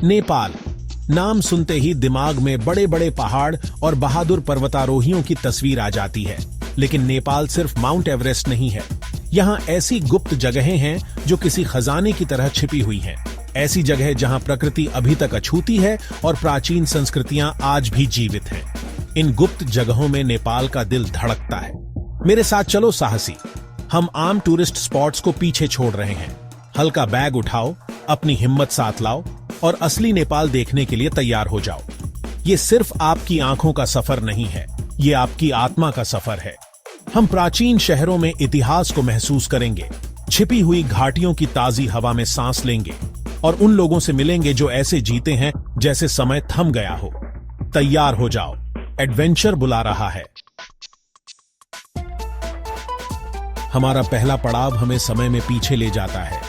नेपाल नाम सुनते ही दिमाग में बड़े बड़े पहाड़ और बहादुर पर्वतारोहियों की तस्वीर आ जाती है। लेकिन नेपाल सिर्फ माउंट एवरेस्ट नहीं है। यहाँ ऐसी गुप्त जगहें हैं जो किसी खजाने की तरह छिपी हुई हैं। ऐसी जगह जहाँ प्रकृति अभी तक अछूती है और प्राचीन संस्कृतियां आज भी जीवित हैं। इन गुप्त जगहों में नेपाल का दिल धड़कता है। मेरे साथ चलो साहसी। हम आम टूरिस्ट स्पॉट्स को पीछे छोड़ रहे हैं। हल्का बैग उठाओ, अपनी हिम्मत साथ लाओ और असली नेपाल देखने के लिए तैयार हो जाओ। ये सिर्फ आपकी आंखों का सफर नहीं है, ये आपकी आत्मा का सफर है। हम प्राचीन शहरों में इतिहास को महसूस करेंगे, छिपी हुई घाटियों की ताजी हवा में सांस लेंगे और उन लोगों से मिलेंगे जो ऐसे जीते हैं जैसे समय थम गया हो। तैयार हो जाओ, एडवेंचर बुला रहा है। हमारा पहला पड़ाव हमें समय में पीछे ले जाता है।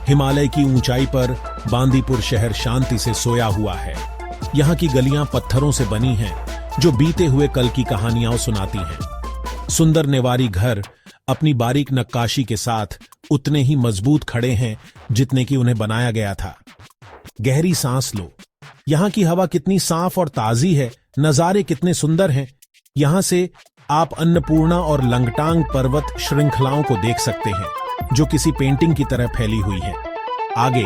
हिमालय की ऊंचाई पर बांदीपुर शहर शांति से सोया हुआ है। यहाँ की गलियां पत्थरों से बनी हैं, जो बीते हुए कल की कहानियां सुनाती हैं। सुंदर नेवारी घर अपनी बारीक नक्काशी के साथ उतने ही मजबूत खड़े हैं जितने कि उन्हें बनाया गया था। गहरी सांस लो। यहाँ की हवा कितनी साफ और ताजी है, नजारे कितने सुंदर हैं। यहाँ से आप अन्नपूर्णा और लंगटांग पर्वत श्रृंखलाओं को देख सकते हैं, जो किसी पेंटिंग की तरह फैली हुई है। आगे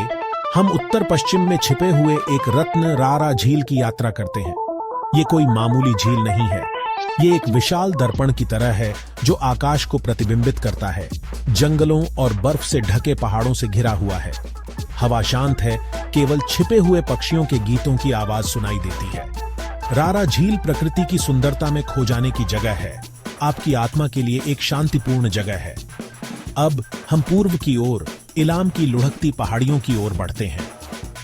हम उत्तर पश्चिम में छिपे हुए एक रत्न रारा झील की यात्रा करते हैं। ये कोई मामूली झील नहीं है, ये एक विशाल दर्पण की तरह है जो आकाश को प्रतिबिंबित करता है। जंगलों और बर्फ से ढके पहाड़ों से घिरा हुआ है। हवा शांत है, केवल छिपे हुए पक्षियों के गीतों की आवाज सुनाई देती है। रारा झील प्रकृति की सुंदरता में खो जाने की जगह है, आपकी आत्मा के लिए एक शांतिपूर्ण जगह है। अब हम पूर्व की ओर इलाम की लुढ़कती पहाड़ियों की ओर बढ़ते हैं।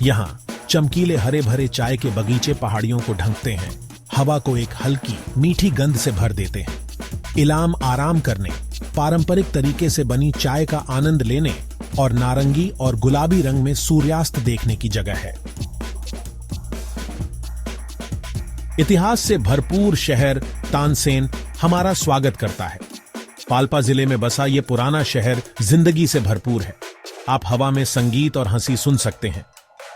यहाँ चमकीले हरे भरे चाय के बगीचे पहाड़ियों को ढंकते हैं, हवा को एक हल्की मीठी गंध से भर देते हैं। इलाम आराम करने, पारंपरिक तरीके से बनी चाय का आनंद लेने और नारंगी और गुलाबी रंग में सूर्यास्त देखने की जगह है। इतिहास से भरपूर शहर तानसेन हमारा स्वागत करता है। पाल्पा जिले में बसा ये पुराना शहर जिंदगी से भरपूर है। आप हवा में संगीत और हंसी सुन सकते हैं।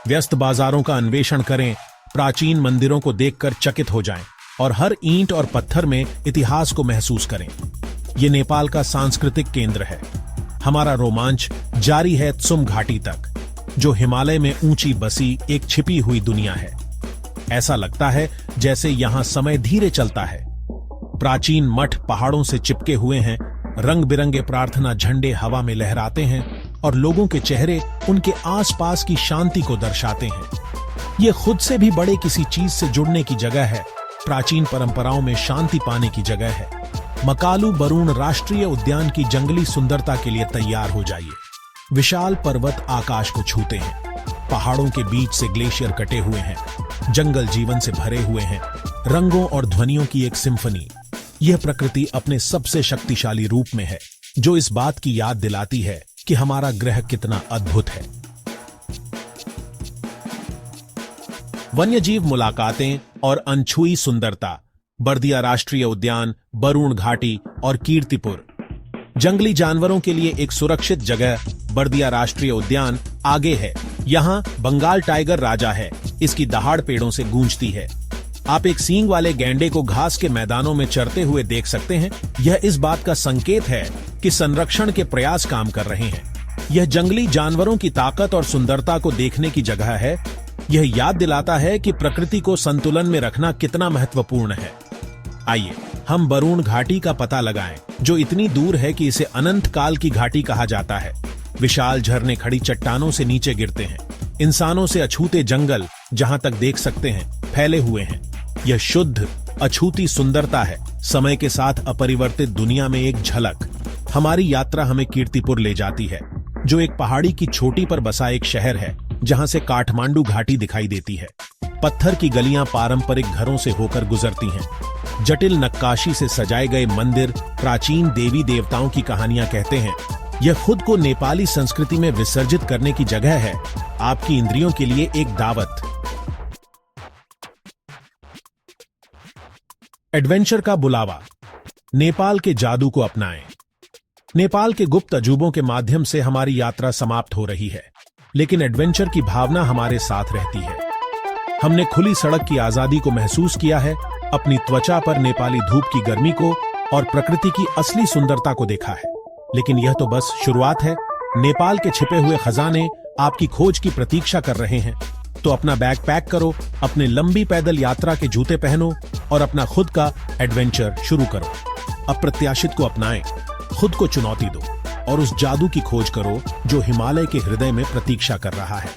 व्यस्त बाजारों का अन्वेषण करें, प्राचीन मंदिरों को देखकर चकित हो जाएं और हर ईंट और पत्थर में इतिहास को महसूस करें। ये नेपाल का सांस्कृतिक केंद्र है। हमारा रोमांच जारी है त्सुम घाटी तक, जो हिमालय में ऊंची बसी एक छिपी हुई दुनिया है। ऐसा लगता है जैसे यहां समय धीरे चलता है। प्राचीन मठ पहाड़ों से चिपके हुए हैं, रंग बिरंगे प्रार्थना झंडे हवा में लहराते हैं और लोगों के चेहरे उनके आसपास की शांति को दर्शाते हैं। ये खुद से भी बड़े किसी चीज से जुड़ने की जगह है, प्राचीन परंपराओं में शांति पाने की जगह है। मकालू बरूण राष्ट्रीय उद्यान की जंगली सुंदरता के लिए तैयार हो जाइए। विशाल पर्वत आकाश को छूते हैं, पहाड़ों के बीच से ग्लेशियर कटे हुए हैं, जंगल जीवन से भरे हुए हैं, रंगों और ध्वनियों की एक सिम्फनी। यह प्रकृति अपने सबसे शक्तिशाली रूप में है, जो इस बात की याद दिलाती है कि हमारा ग्रह कितना अद्भुत है। वन्यजीव मुलाकातें और अनछुई सुंदरता। बर्दिया राष्ट्रीय उद्यान, बरूण घाटी और कीर्तिपुर। जंगली जानवरों के लिए एक सुरक्षित जगह बर्दिया राष्ट्रीय उद्यान आगे है। यहाँ बंगाल टाइगर राजा है, इसकी दहाड़ पेड़ों से गूंजती है। आप एक सींग वाले गैंडे को घास के मैदानों में चरते हुए देख सकते हैं। यह इस बात का संकेत है कि संरक्षण के प्रयास काम कर रहे हैं। यह जंगली जानवरों की ताकत और सुंदरता को देखने की जगह है। यह याद दिलाता है कि प्रकृति को संतुलन में रखना कितना महत्वपूर्ण है। आइए हम बरूण घाटी का पता लगाएं, जो इतनी दूर है कि इसे अनंत काल की घाटी कहा जाता है। विशाल झरने खड़ी चट्टानों से नीचे गिरते हैं। इंसानों से अछूते जंगल, जहां तक देख सकते हैं, फैले हुए हैं। यह शुद्ध अछूती सुंदरता है, समय के साथ अपरिवर्तित दुनिया में एक झलक। हमारी यात्रा हमें कीर्तिपुर ले जाती है, जो एक पहाड़ी की चोटी पर बसा एक शहर है, जहां से काठमांडू घाटी दिखाई देती है। पत्थर की गलियां पारंपरिक घरों से होकर गुजरती हैं। जटिल नक्काशी से सजाए गए मंदिर प्राचीन देवी देवताओं की कहानियां कहते हैं। यह खुद को नेपाली संस्कृति में विसर्जित करने की जगह है, आपकी इंद्रियों के लिए एक दावत। एडवेंचर का बुलावा। नेपाल के जादू को अपनाएं। नेपाल के गुप्त अजूबों के माध्यम से हमारी यात्रा समाप्त हो रही है, लेकिन एडवेंचर की भावना हमारे साथ रहती है। हमने खुली सड़क की आजादी को महसूस किया है, अपनी त्वचा पर नेपाली धूप की गर्मी को और प्रकृति की असली सुंदरता को देखा है। लेकिन यह तो बस शुरुआत है। नेपाल के छिपे हुए खजाने आपकी खोज की प्रतीक्षा कर रहे हैं। तो अपना बैग पैक करो, अपने लंबी पैदल यात्रा के जूते पहनो और अपना खुद का एडवेंचर शुरू करो। अप्रत्याशित को अपनाएं, खुद को चुनौती दो और उस जादू की खोज करो जो हिमालय के हृदय में प्रतीक्षा कर रहा है।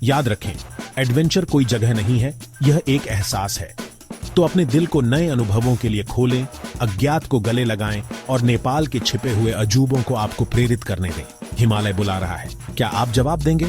याद रखें, एडवेंचर कोई जगह नहीं है, यह एक एहसास है। तो अपने दिल को नए अनुभवों के लिए खोलें, अज्ञात को गले लगाएं और नेपाल के छिपे हुए अजूबों को आपको प्रेरित करने दें। हिमालय बुला रहा है, क्या आप जवाब देंगे?